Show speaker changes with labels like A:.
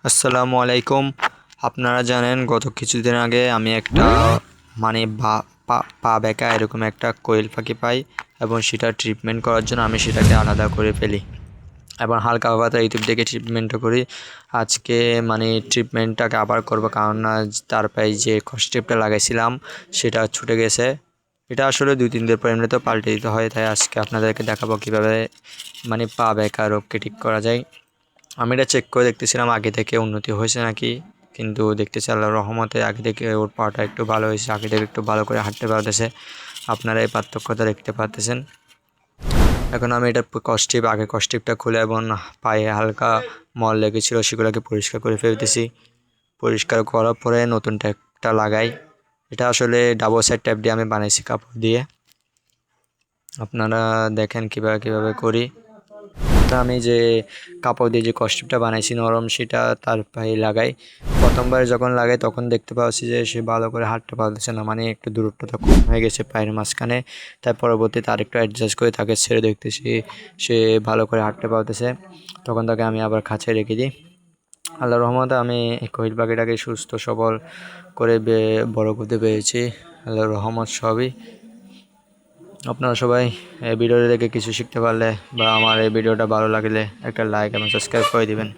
A: আসসালামু আলাইকুম। আপনারা জানেন গত কিছুদিন আগে আমি একটা মানে পা বেঁকা এরকম একটা কোয়েল পাখি পাই এবং সেটা ট্রিটমেন্ট করার জন্য আমি সেটাকে আলাদা করে ফেলি এবং হালকা পাতলা ইউটিউব দেখে ট্রিটমেন্টটা করি। আজকে ট্রিটমেন্টটাকে আবার করব, কারণ তার পায়ে যে কস্টেপটা লাগাইছিলাম সেটা ছুটে গেছে। এটা আসলে 2-3 দিন পর এমনিতেও পাল্টে দিতে হয়, তাই আজকে আপনাদেরকে দেখাবো কীভাবে পা বেঁকা রোগকে ঠিক করা যায়। আমি এটা চেক করে দেখতেছিলাম আগে থেকে উন্নতি হয়েছে নাকি, কিন্তু দেখতেছি আল্লাহর রহমতে আগে থেকে ওর পাটা একটু ভালো হয়েছে, আগে থেকে একটু ভালো করে হাঁটতে পারতেছে। আপনারা এই পার্থক্যটা দেখতে পারতেছেন। এখন আমি এটা আগে কস্টিপটা খুলে এবং পায়ে হালকা মল লেগেছিল সেগুলোকে পরিষ্কার করে ফেলতেছি। পরিষ্কার করার পরে নতুন ট্যাপটা লাগাই। এটা আসলে ডাবল সাইড ট্যাপ দিয়ে আমি বানাইছি কাপড় দিয়ে। আপনারা দেখেন কীভাবে করি। আমি যে কাপড় দিয়ে যে কস্টিউমটা বানাইছি নরম, সেটা তার পায়ে লাগাই। প্রথমবার যখন লাগাই তখন দেখতে পাচ্ছি যে সে ভালো করে হাঁটতে পারতেছে না, একটু দূরত্বটা কম হয়ে গেছে পায়ের মাঝখানে। তার পরবর্তীতে আরেকটু অ্যাডজাস্ট করে তাকে ছেড়ে দেখতেছি সে ভালো করে হাঁটতে পারতেছে। তখন তাকে আমি আবার খাঁচায় রেখে দিই। আল্লাহর রহমতে আমি কোয়েল পাখিটাকে সুস্থ সবল করে বড় করতে পেরেছি। আল্লাহর রহমত সবই। আপনারা সবাই এই ভিডিওটা দেখে কিছু শিখতে পারলে বা আমার এই ভিডিওটা ভালো লাগলে একটা লাইক এবং সাবস্ক্রাইব করে দিবেন।